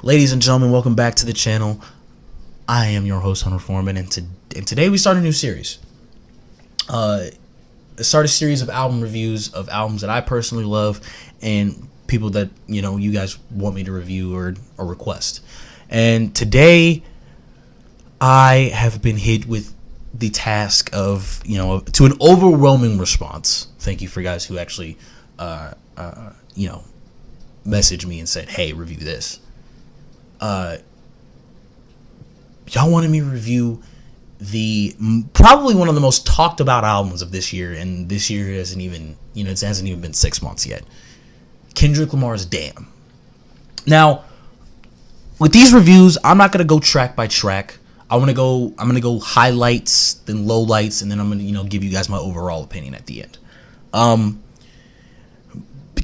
Ladies and gentlemen, welcome back to the channel. I am your host, Hunter Foreman, and today we start a new series. Start a series of album reviews of albums that I personally love and people that, you guys want me to review or request. And today, I have been hit with the task of, to an overwhelming response. Thank you for guys who actually, messaged me and said, hey, review this. Y'all wanted me to review probably one of the most talked about albums of this year, and this year hasn't even, it hasn't even been 6 months yet. Kendrick Lamar's Damn. Now, with these reviews, I'm not gonna go track by track. I'm gonna go highlights, then lowlights, and then I'm gonna, give you guys my overall opinion at the end.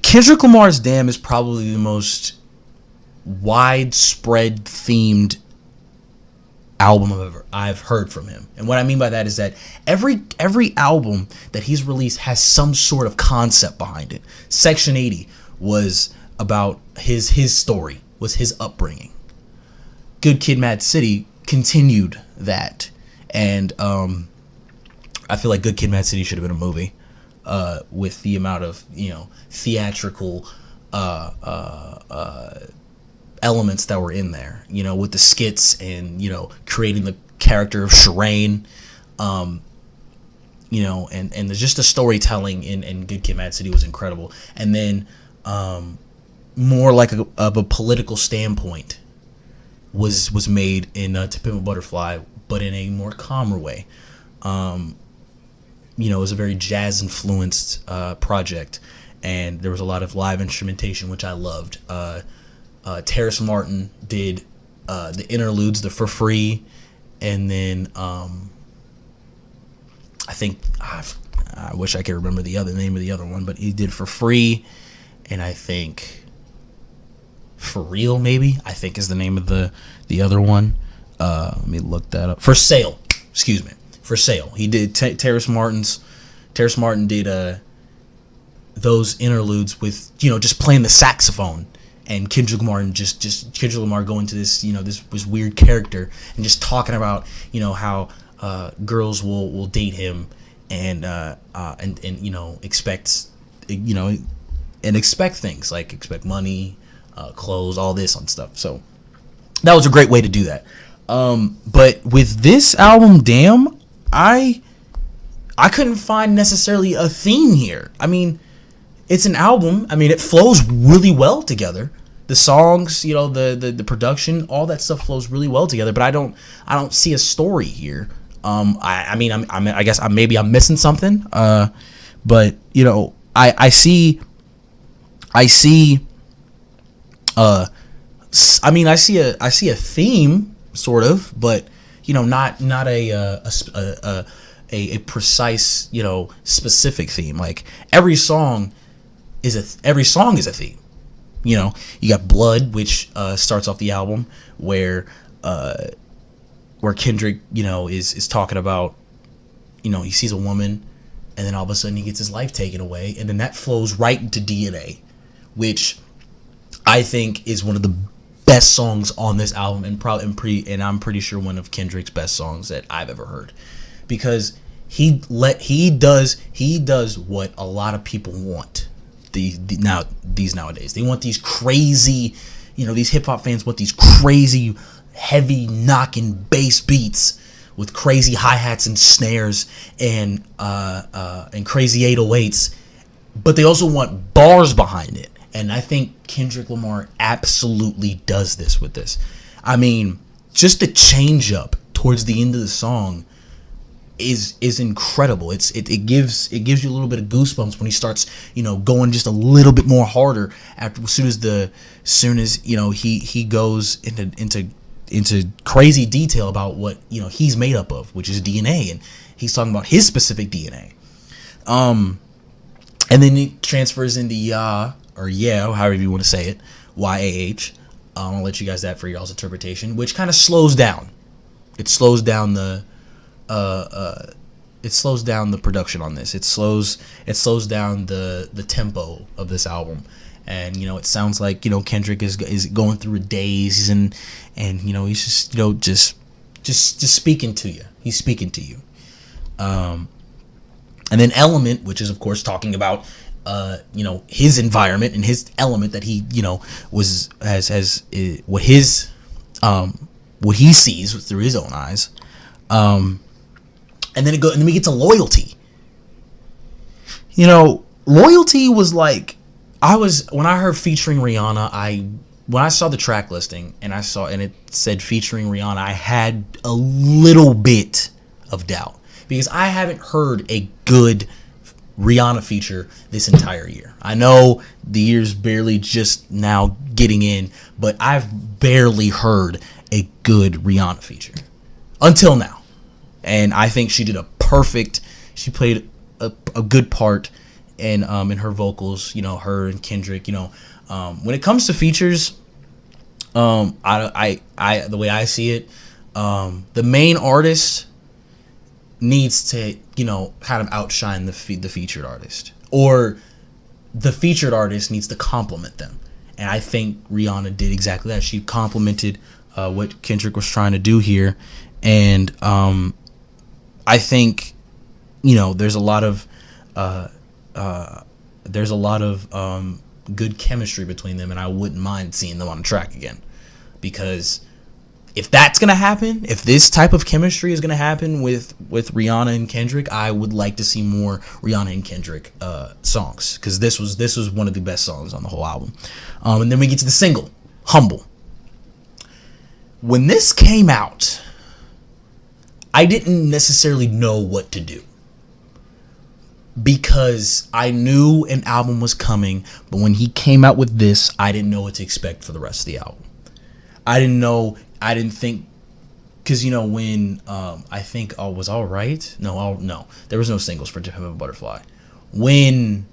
Kendrick Lamar's Damn is probably the most widespread themed album I've heard from him. And what I mean by that is that every album that he's released has some sort of concept behind it. Section 80 was about his story, was his upbringing. Good Kid, Mad City continued that, and I feel like Good Kid, Mad City should have been a movie with the amount of theatrical elements that were in there, with the skits and creating the character of Shireen, and just the storytelling in Good Kid, Mad City was incredible. And then more like of a political standpoint was made in To Pimp a Butterfly, but in a more calmer way. It was a very jazz influenced project, and there was a lot of live instrumentation, which I loved. Terrace Martin did the interludes, the For Free, and then I think I wish I could remember the name of the other one, but he did For Free, and I think For Real, maybe I think is the name of the other one. Let me look that up. For Sale, excuse me, For Sale. He did Terrace Martin did those interludes with just playing the saxophone. And Kendrick Lamar go into this, this weird character and just talking about, how girls will date him and expect things like expect money, clothes, all this on stuff. So that was a great way to do that. But with this album, Damn, I couldn't find necessarily a theme here. I mean, it's an album. I mean, it flows really well together. The songs, the production, all that stuff flows really well together. But I don't see a story here. I guess maybe I'm missing something. But I see a theme sort of, but not a precise specific theme. Like every song is a theme. You got Blood, which starts off the album where Kendrick is talking about he sees a woman and then all of a sudden he gets his life taken away, and then that flows right into DNA, which I think is one of the best songs on this album, and I'm pretty sure one of Kendrick's best songs that I've ever heard, because he does what a lot of people want. These nowadays, they want these crazy, these hip hop fans want these crazy, heavy knocking bass beats with crazy hi hats and snares and crazy 808s, but they also want bars behind it. And I think Kendrick Lamar absolutely does this with this. I mean, just the change up towards the end of the song is incredible. It gives you a little bit of goosebumps when he starts going just a little bit more harder as soon as he goes into crazy detail about what he's made up of, which is DNA, and he's talking about his specific DNA. And then it transfers into Yeah, however you want to say it, YAH. I'll let you guys that for y'all's interpretation, which kind of slows down. It slows down the production on this. It slows down the tempo of this album, And it sounds like Kendrick is going through a daze, and he's just just speaking to you. He's speaking to you. And then Element, which is of course talking about his environment and his element that he was has what he sees through his own eyes. And then we get to Loyalty. Loyalty was like, when I heard featuring Rihanna, when I saw the track listing and it said featuring Rihanna, I had a little bit of doubt because I haven't heard a good Rihanna feature this entire year. I know the year's barely just now getting in, but I've barely heard a good Rihanna feature until now. And I think she played a good part in her vocals, her and Kendrick, when it comes to features, I the way I see it, the main artist needs to, kind of outshine the featured artist, or the featured artist needs to complement them. And I think Rihanna did exactly that. She complimented what Kendrick was trying to do here. And I think, there's a lot of good chemistry between them, and I wouldn't mind seeing them on the track again. Because if that's going to happen, if this type of chemistry is going to happen with Rihanna and Kendrick, I would like to see more Rihanna and Kendrick songs, because this was one of the best songs on the whole album. And then we get to the single, Humble. When this came out, I didn't necessarily know what to do, because I knew an album was coming, but when he came out with this, I didn't know what to expect for the rest of the album. I didn't think, because when I think was All Right, no, there was no singles for Pimp a Butterfly. When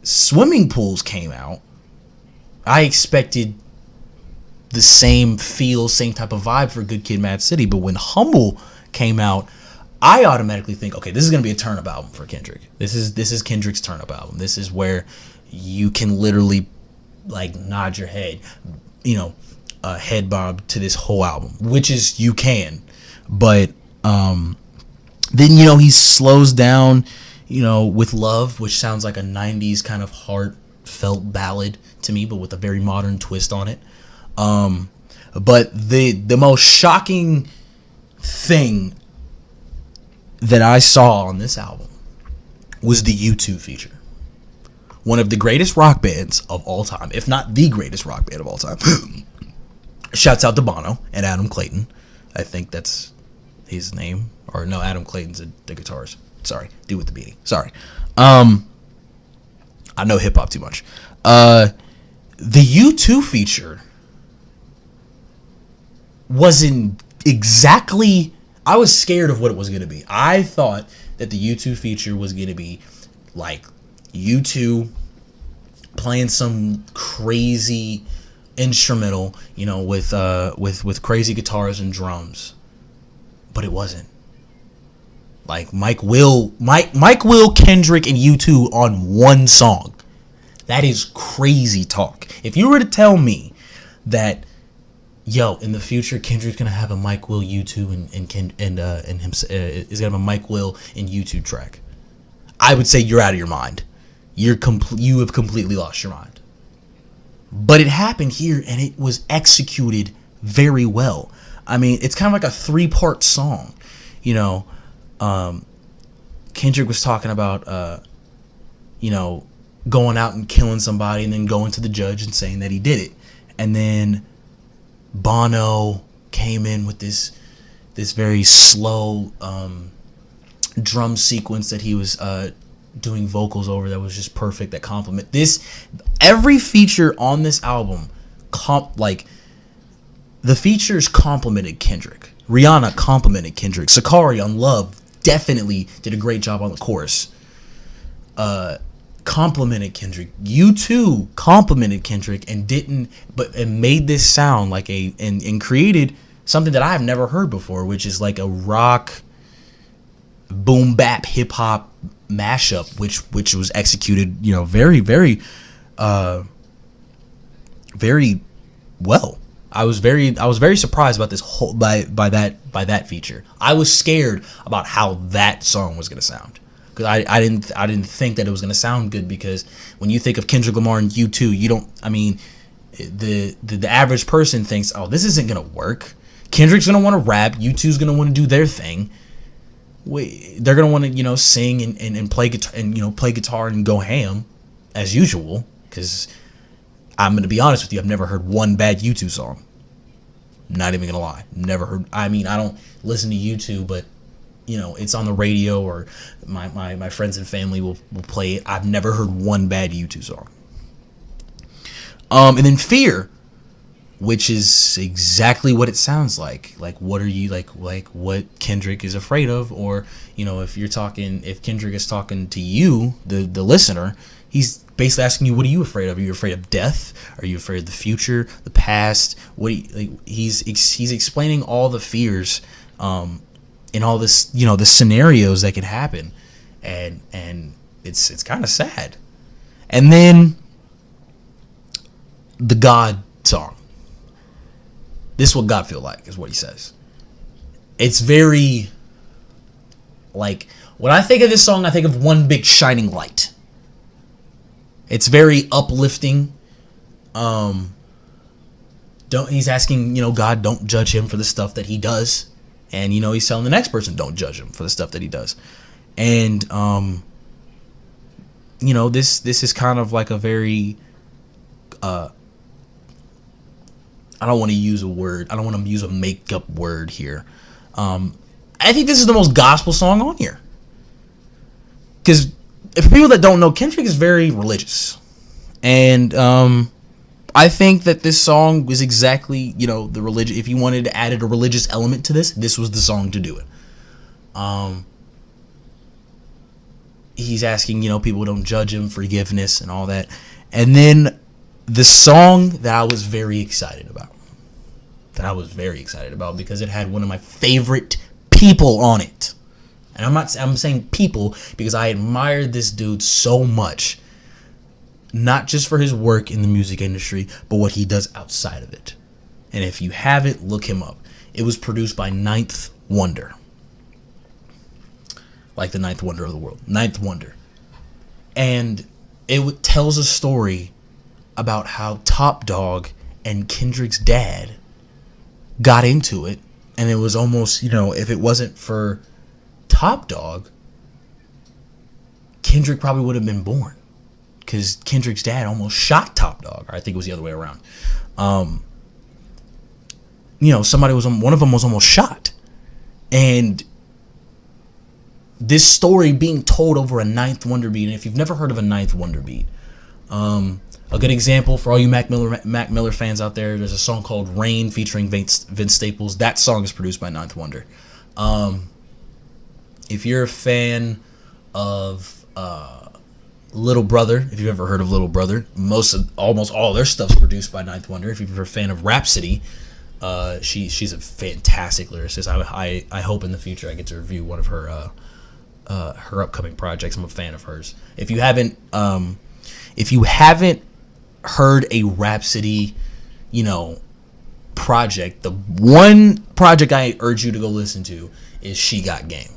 Swimming Pools came out, I expected the same feel, same type of vibe for Good Kid, Mad City. But when Humble came out, I automatically think, okay, this is gonna be a turn-up album for Kendrick. This is Kendrick's turn-up album. This is where you can literally like nod your head, head bob to this whole album, which is you can. But then he slows down, with Love, which sounds like a 90s kind of heartfelt ballad to me, but with a very modern twist on it. But the most shocking thing that I saw on this album was the U2 feature. One of the greatest rock bands of all time, if not the greatest rock band of all time. Shouts out to Bono and Adam Clayton. I think that's his name. Or no, Adam Clayton's the guitarist. Sorry, dude with the beating. Sorry. I know hip hop too much. The U2 feature wasn't exactly. I was scared of what it was going to be. I thought that the U2 feature was going to be like U2 playing some crazy instrumental, with crazy guitars and drums. But it wasn't. Like Mike Will, Kendrick, and U2 on one song. That is crazy talk. If you were to tell me that, in the future Kendrick's gonna have a Mike Will U2 and him is gonna have a Mike Will and U2 track, I would say you're out of your mind. You have completely lost your mind. But it happened here, and it was executed very well. I mean, it's kind of like a 3-part song. Kendrick was talking about, going out and killing somebody and then going to the judge and saying that he did it. And then Bono came in with this very slow drum sequence that he was doing vocals over that was just perfect, that complement this. Every feature on this album, the features complimented Kendrick. Rihanna complimented Kendrick. Sakari on Love definitely did a great job on the chorus. Complimented Kendrick. U2 complimented Kendrick and made this sound like and created something that I've never heard before, which is like a rock boom bap hip hop mashup, which was executed, very, very very well. I was very surprised about this whole by that feature. I was scared about how that song was gonna sound, because I didn't think that it was gonna sound good, because when you think of Kendrick Lamar and U2, you don't. I mean, the average person thinks, oh, this isn't gonna work. Kendrick's gonna want to rap. U2's gonna want to do their thing. They're gonna want to sing and play guitar and play guitar and go ham as usual. Because I'm gonna be honest with you, I've never heard one bad U2 song. Not even gonna lie, never heard. I mean, I don't listen to U2, but it's on the radio, or my friends and family will play it. I've never heard one bad U2 song. And then Fear, which is exactly what it sounds like. Like, what are you like what Kendrick is afraid of, or if Kendrick is talking to you, the listener, he's basically asking you, what are you afraid of? Are you afraid of death? Are you afraid of the future, the past? He's explaining all the fears, and all this, the scenarios that could happen, and it's kind of sad. And then the God song. This is what God feel like, is what he says. It's very, like, when I think of this song, I think of one big shining light. It's very uplifting. He's asking, God, don't judge him for the stuff that he does. And, he's telling the next person, don't judge him for the stuff that he does. And, this is kind of like a very, I don't want to use a word. I don't want to use a makeup word here. I think this is the most gospel song on here. Because for people that don't know, Kendrick is very religious. And I think that this song was exactly, the religion. If you wanted to add a religious element to this was the song to do it. He's asking, people don't judge him, forgiveness and all that. And then the song that I was very excited about, because it had one of my favorite people on it. And I'm saying people because I admired this dude so much, not just for his work in the music industry, but what he does outside of it. And if you haven't, look him up. It was produced by Ninth Wonder. Like the ninth wonder of the world. Ninth Wonder. And it tells a story about how Top Dog and Kendrick's dad got into it. And it was almost, if it wasn't for Top Dog, Kendrick probably would have been born. Because Kendrick's dad almost shot Top Dog. Or I think it was the other way around. One of them was almost shot. And this story being told over a Ninth Wonder beat. And if you've never heard of a Ninth Wonder beat, a good example for all you Mac Miller fans out there, there's a song called Rain featuring Vince Staples. That song is produced by Ninth Wonder. If you're a fan of Little Brother, if you've ever heard of Little Brother, almost all their stuff's produced by Ninth Wonder. If you're a fan of Rhapsody, she's a fantastic lyricist. I hope in the future I get to review one of her upcoming projects. I'm a fan of hers. If you haven't heard a Rhapsody, project, the one project I urge you to go listen to is She Got Game.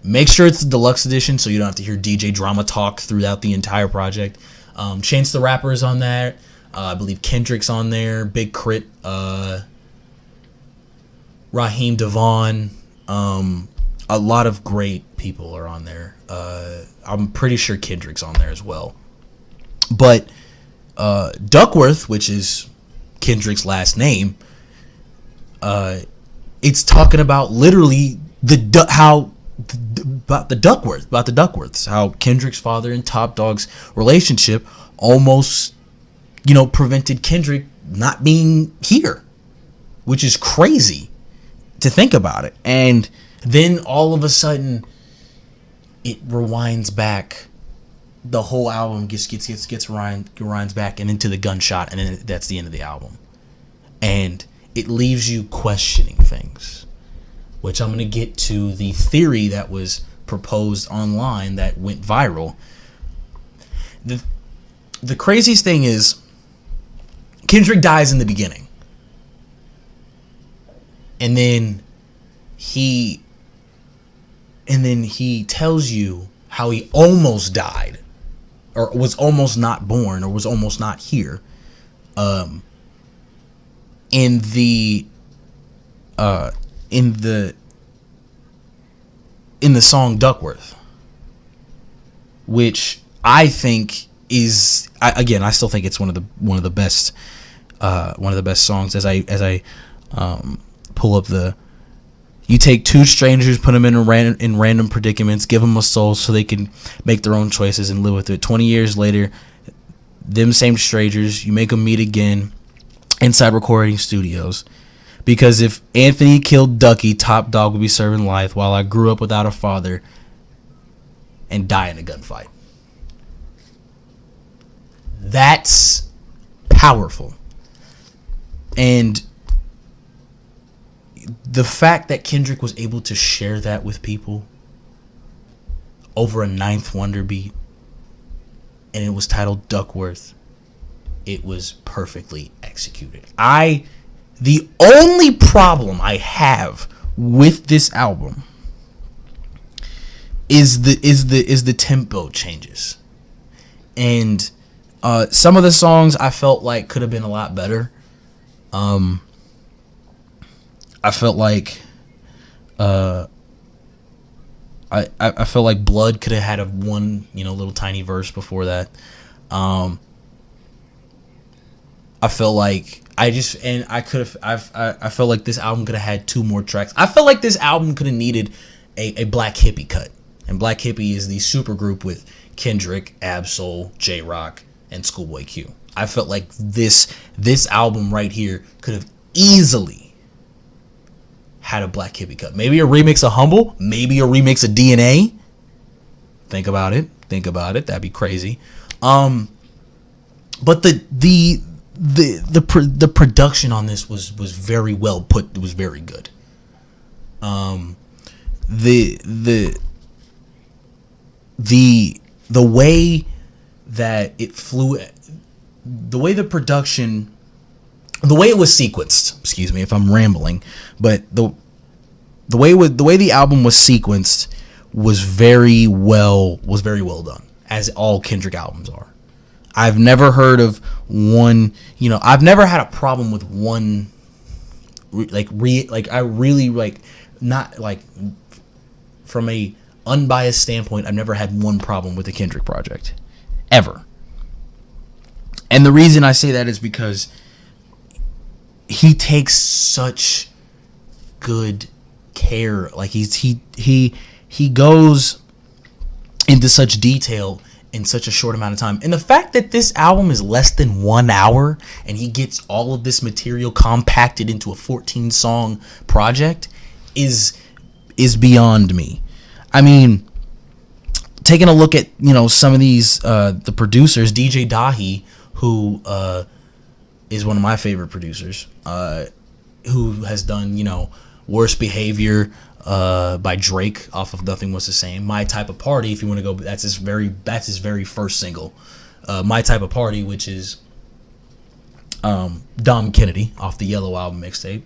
Make sure it's the deluxe edition so you don't have to hear DJ Drama talk throughout the entire project. Chance the Rapper is on that. I believe Kendrick's on there. Big Crit. Raheem Devon. A lot of great people are on there. I'm pretty sure Kendrick's on there as well. But Duckworth, which is Kendrick's last name, it's talking about literally about the Duckworths, how Kendrick's father and Top Dog's relationship almost, prevented Kendrick not being here, which is crazy to think about it. And then all of a sudden, it rewinds back. The whole album rewinds back and into the gunshot, and then that's the end of the album. And it leaves you questioning things, which I'm going to get to the theory that was proposed online that went viral. the craziest thing is Kendrick dies in the beginning. And then he tells you how he almost died, or was almost not born, or was almost not here. In the song Duckworth, which I think is, I still think it's one of the best songs. As I pull up you take two strangers, put them in random predicaments, give them a soul so they can make their own choices and live with it. 20 years later, them same strangers, you make them meet again inside recording studios. Because if Anthony killed Ducky, Top Dog would be serving life while I grew up without a father and die in a gunfight. That's powerful. And the fact that Kendrick was able to share that with people over a Ninth Wonder beat, and it was titled Duckworth, it was perfectly executed. The only problem I have with this album is the tempo changes. And some of the songs I felt like could have been a lot better. I felt like I felt like Blood could have had one little tiny verse before that. I felt like I felt like this album could have had 2 more tracks. I felt like this album could have needed a Black Hippie cut. And Black Hippie is the super group with Kendrick, Ab-Soul, J-Rock, and Schoolboy Q. I felt like this album right here could have easily had a Black Hippie cut. Maybe a remix of Humble, maybe a remix of DNA. Think about it. That'd be crazy. But the production on this was very well put. It was very good. The way that it flew, the way the production, the way it was sequenced. Excuse me if I'm rambling, but the way the album was sequenced was very well done, as all Kendrick albums are. I've never heard of one, I've never had a problem with one, not like from a unbiased standpoint, I've never had one problem with the Kendrick project, ever. And the reason I say that is because he takes such good care. Like he goes into such detail in such a short amount of time. And the fact that this album is less than 1 hour and he gets all of this material compacted into a 14-song project is beyond me. I mean, taking a look at, some of these, the producers, DJ Dahi, who is one of my favorite producers, who has done, Worst Behavior by Drake off of Nothing Was the Same. My Type of Party, if you want to go, that's his very first single. My Type of Party, which is Dom Kennedy off the Yellow Album mixtape.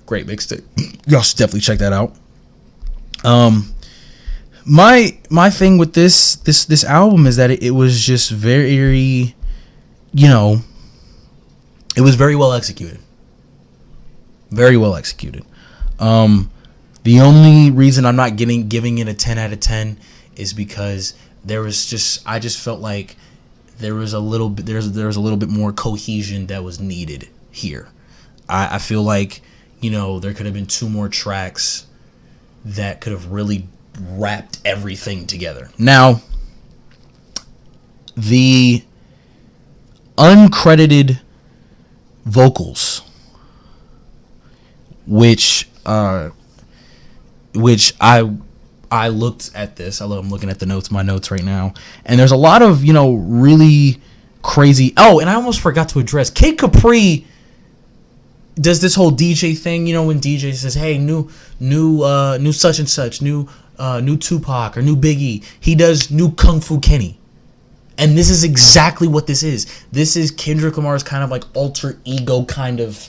Great mixtape. Y'all should definitely check that out. My thing with this album is that it was just very, it was very well executed. Very well executed. The only reason I'm not giving it a 10 out of 10 is because I just felt like there was a little bit more cohesion that was needed here. I feel like, there could have been 2 more tracks that could have really wrapped everything together. Now, the uncredited vocals, which I looked at this. I'm looking at my notes right now, and there's a lot of really crazy. Oh, and I almost forgot to address Kid Capri. Does this whole DJ thing, when DJ says, "Hey, new such and such, new Tupac or new Biggie," he does new Kung Fu Kenny. And this is exactly what this is. This is Kendrick Lamar's kind of like alter ego kind of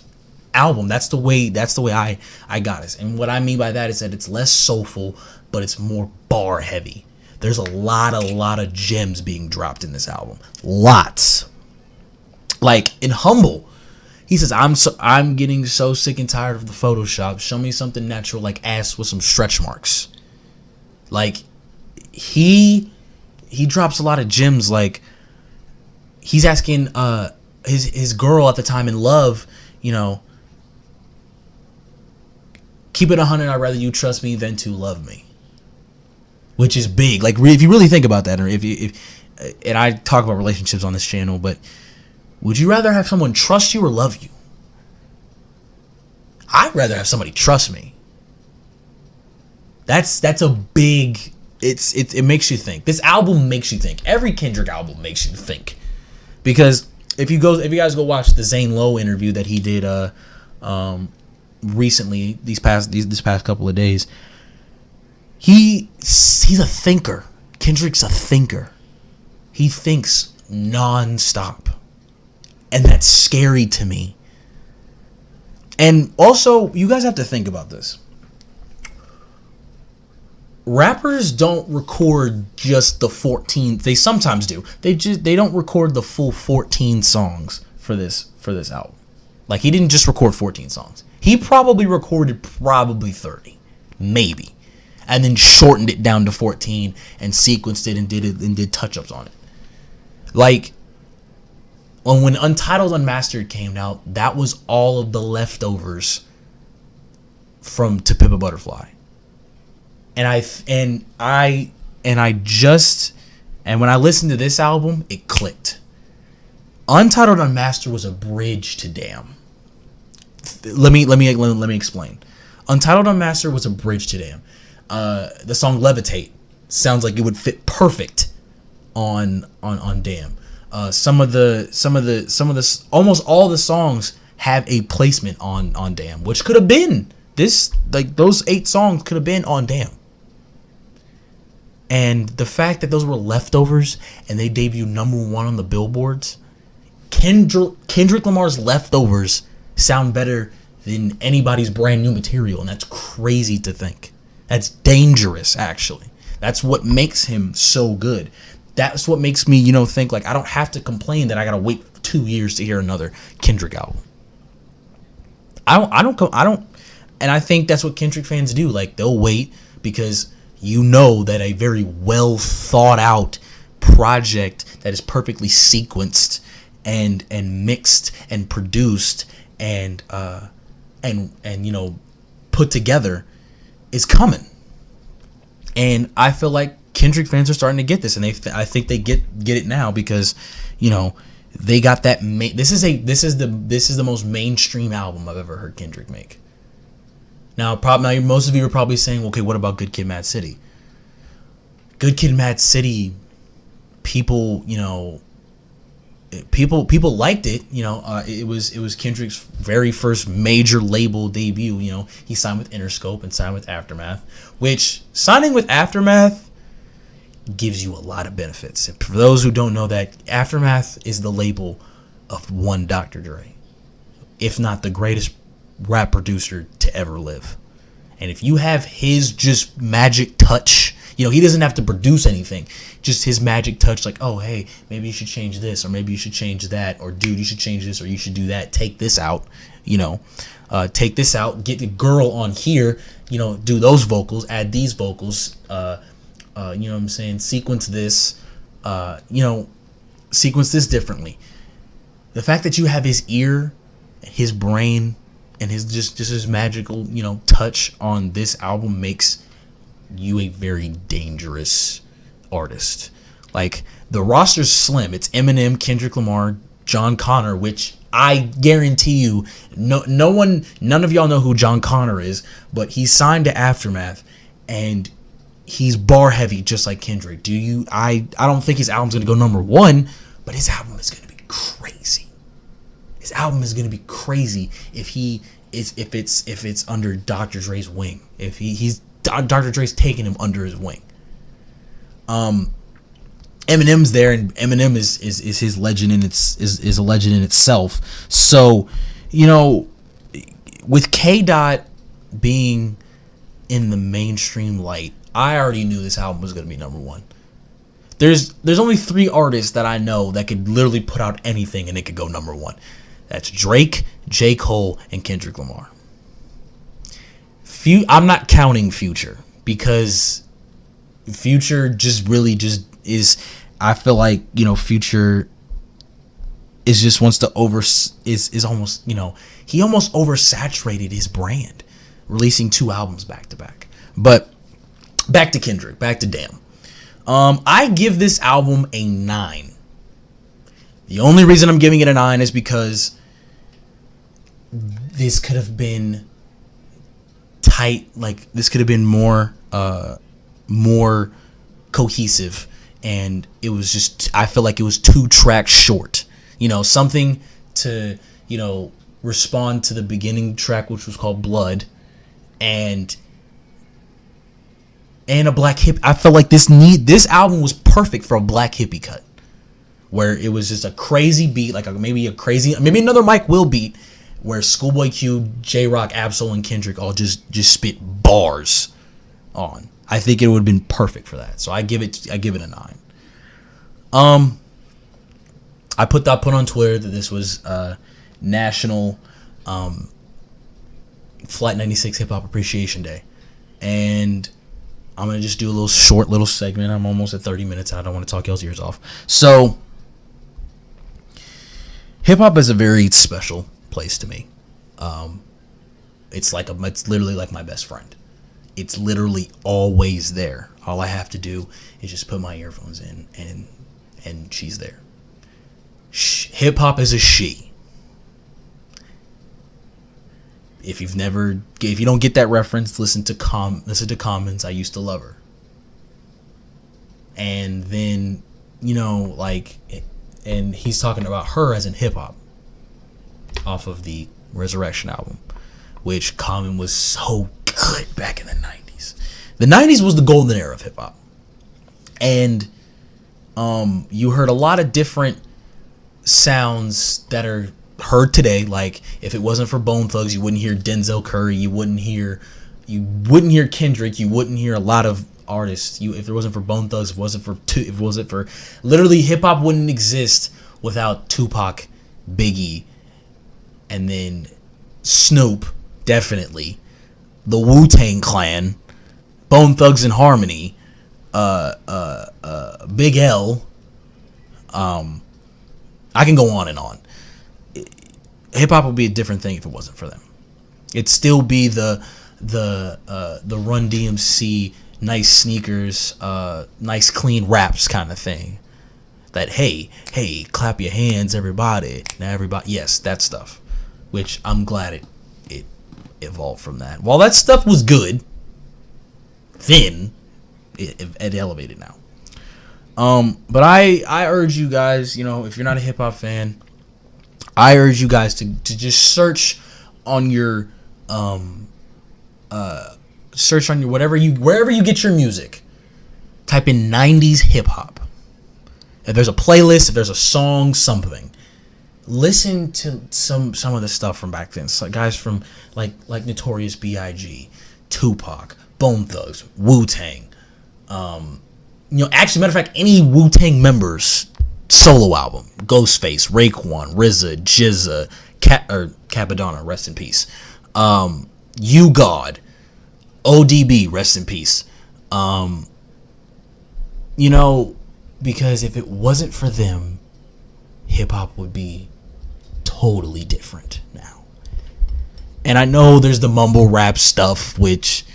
album. That's the way I got this. And what I mean by that is that it's less soulful, but it's more bar heavy. There's a lot of gems being dropped in this album. Lots. Like in Humble, he says, I'm getting so sick and tired of the Photoshop. Show me something natural like ass with some stretch marks. Like he drops a lot of gems. Like he's asking his girl at the time in Love, you know, keep it 100. I'd rather you trust me than to love me, which is big. Like if you really think about that, or if and I talk about relationships on this channel, but would you rather have someone trust you or love you? I'd rather have somebody trust me. That's a big. It makes you think. This album makes you think. Every Kendrick album makes you think, because if you guys go watch the Zane Lowe interview that he did recently this past couple of days, he's a thinker. Kendrick's a thinker. He thinks nonstop, and that's scary to me. And also, you guys have to think about this. Rappers don't record just the 14. They sometimes do. They don't record the full 14 songs for this album. Like he didn't just record 14 songs. He probably recorded 30, maybe, and then shortened it down to 14 and sequenced it and did touch-ups on it. Like when Untitled Unmastered came out, that was all of the leftovers from To Pimp a Butterfly. And when I listened to this album, it clicked. Untitled Unmastered was a bridge to Damn. Let me explain. Untitled Unmastered was a bridge to Damn. The song Levitate sounds like it would fit perfect on Damn. Almost all the songs have a placement on Damn, which could have been this. Like those 8 songs could have been on Damn. And the fact that those were leftovers and they debuted #1 on the billboards, Kendrick Lamar's leftovers sound better than anybody's brand new material, and that's crazy to think. That's dangerous, actually. That's what makes him so good. That's what makes me, think like I don't have to complain that I gotta wait 2 years to hear another Kendrick album. I don't, and I think that's what Kendrick fans do. Like they'll wait because that a very well thought out project that is perfectly sequenced and mixed and produced and put together is coming. And I feel like Kendrick fans are starting to get this, and I think they get it now because they got that. This is the most mainstream album I've ever heard Kendrick make. Now most of you are probably saying, okay, what about Good Kid, Mad City? Good Kid, Mad City, people liked it. It was Kendrick's very first major label debut. He signed with Interscope and signed with Aftermath, which signing with Aftermath gives you a lot of benefits. And for those who don't know that, Aftermath is the label of one Dr. Dre, if not the greatest rap producer to ever live. And if you have his just magic touch, he doesn't have to produce anything, just his magic touch, like, oh hey, maybe you should change this, or maybe you should change that, or dude, you should change this, or you should do that, take this out, take this out, get the girl on here, do those vocals, add these vocals, what I'm saying, sequence this differently. The fact that you have his ear, his brain, and his just his magical, touch on this album makes you a very dangerous artist. Like the roster's slim. It's Eminem, Kendrick Lamar, John Connor, which I guarantee you, none of y'all know who John Connor is, but he's signed to Aftermath, and he's bar heavy just like Kendrick. I don't think his album's gonna go #1, but his album is gonna be crazy. His album is gonna be crazy if it's under Dr. Dre's wing. If he's Dr. Dre's taking him under his wing. Eminem's there, and Eminem is his legend in is a legend in itself. So, you know, with K Dot being in the mainstream light, I already knew this album was gonna be number one. There's only 3 artists that I know that could literally put out anything and it could go number one. That's Drake, J. Cole, and Kendrick Lamar. I'm not counting Future, because Future just really just is. I feel like, you know, Future is just wants to is almost, you know, he almost oversaturated his brand, releasing 2 albums back to back. But back to Kendrick, back to Damn. I give this album a 9. The only reason I'm giving it a 9 is because this could have been tight, like this could have been more cohesive, and it was just, I feel like it was 2 tracks short. You know, something to, you know, respond to the beginning track, which was called Blood, and a Black Hippie. I felt like this album was perfect for a Black Hippie cut, where it was just a crazy beat, like maybe another Mike Will beat, where Schoolboy Q, J-Rock, Absol, and Kendrick all just spit bars on. I think it would have been perfect for that. So I give it a 9. I put on Twitter that this was National Flight 96 Hip Hop Appreciation Day, and I'm going to just do a short little segment. I'm almost at 30 minutes. I don't want to talk y'all's ears off. So, hip-hop is a very special place to me. It's literally like my best friend. It's literally always there. All I have to do is just put my earphones in, and she's there. Hip-hop is a she. If you don't get that reference, listen to Common's I Used to Love Her. And then, you know, like, and he's talking about her as in hip hop off of the Resurrection album, which Common was so good back in the 90s. The 90s was the golden era of hip hop. And you heard a lot of different sounds that are heard today. Like, if it wasn't for Bone Thugs, you wouldn't hear Denzel Curry, you wouldn't hear Kendrick, you wouldn't hear a lot of artists. If it wasn't for Bone Thugs, if it wasn't for literally, hip hop wouldn't exist without Tupac, Biggie, and then Snoop, definitely, the Wu-Tang Clan, Bone Thugs and Harmony, Big L. I can go on and on. Hip hop would be a different thing if it wasn't for them. It'd still be the Run DMC, nice sneakers, nice clean raps kind of thing. That hey, clap your hands, everybody. Now everybody, yes, that stuff. Which I'm glad it evolved from that. While that stuff was good, then it elevated now. But I urge you guys, you know, if you're not a hip hop fan, I urge you guys to just search on your wherever you get your music. Type in 90s hip hop. If there's a playlist, if there's a song, something. Listen to some of the stuff from back then. So guys from like Notorious B.I.G., Tupac, Bone Thugs, Wu-Tang. Actually, matter of fact, any Wu-Tang members solo album. Ghostface, Raekwon, RZA, GZA, Capadonna, rest in peace. You God, ODB, rest in peace. Because if it wasn't for them, hip hop would be totally different now. And I know there's the mumble rap stuff, which,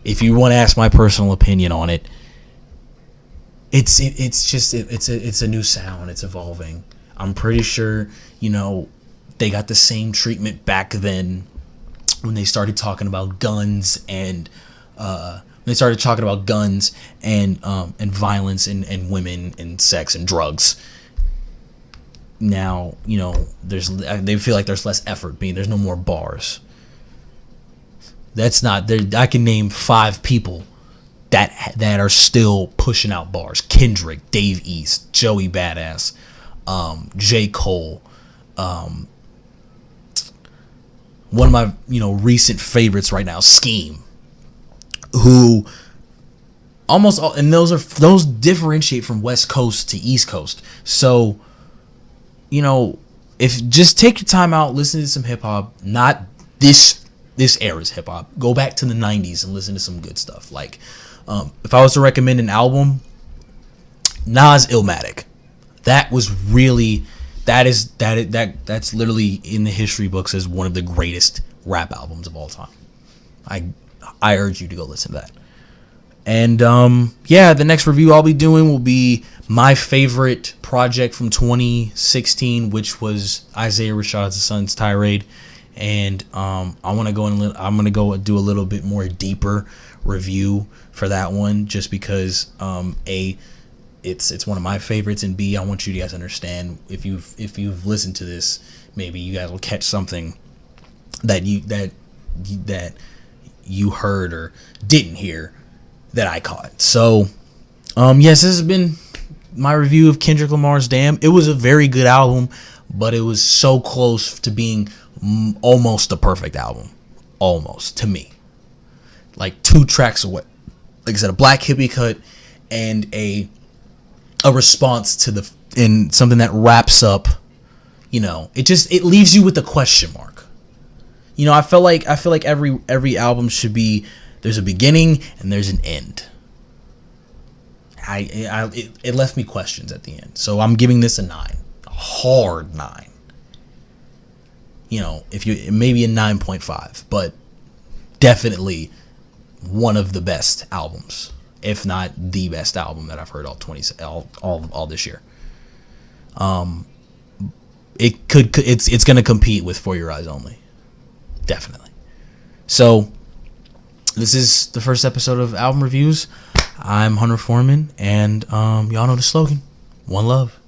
if you want to ask my personal opinion on it, it's a new sound. It's evolving. I'm pretty sure, they got the same treatment back then when they started talking about guns and violence and women and sex and drugs. Now, they feel like there's less effort there's no more bars. That's not there. I can name 5 people that are still pushing out bars. Kendrick, Dave East, Joey Badass, J. Cole, one of my recent favorites right now, Scheme, who almost all, and those differentiate from West Coast to East Coast. So if just take your time out, listen to some hip hop, not this era's hip hop. Go back to the 90s and listen to some good stuff. Like if I was to recommend an album, Nas Illmatic. That's literally in the history books as one of the greatest rap albums of all time. I urge you to go listen to that. And the next review I'll be doing will be my favorite project from 2016, which was Isaiah Rashad's Son's Tirade. And I'm gonna go do a little bit more deeper review for that one, just because it's one of my favorites, and B, I want you guys to understand, if you've listened to this, maybe you guys will catch something that you heard or didn't hear that I caught. So yes, this has been my review of Kendrick Lamar's Damn. It was a very good album, but it was so close to being almost a perfect album, almost, to me. Like 2 tracks away, like I said, a Black Hippie cut and a response to and something that wraps up. It leaves you with a question mark. I feel like every album should be, there's a beginning and there's an end. It left me questions at the end, so I'm giving this a 9, a hard 9. If you maybe a 9.5, but definitely one of the best albums, if not the best album that I've heard all this year. It's gonna compete with For Your Eyes Only, definitely. So this is the first episode of Album Reviews. I'm Hunter Foreman, and y'all know the slogan: one love.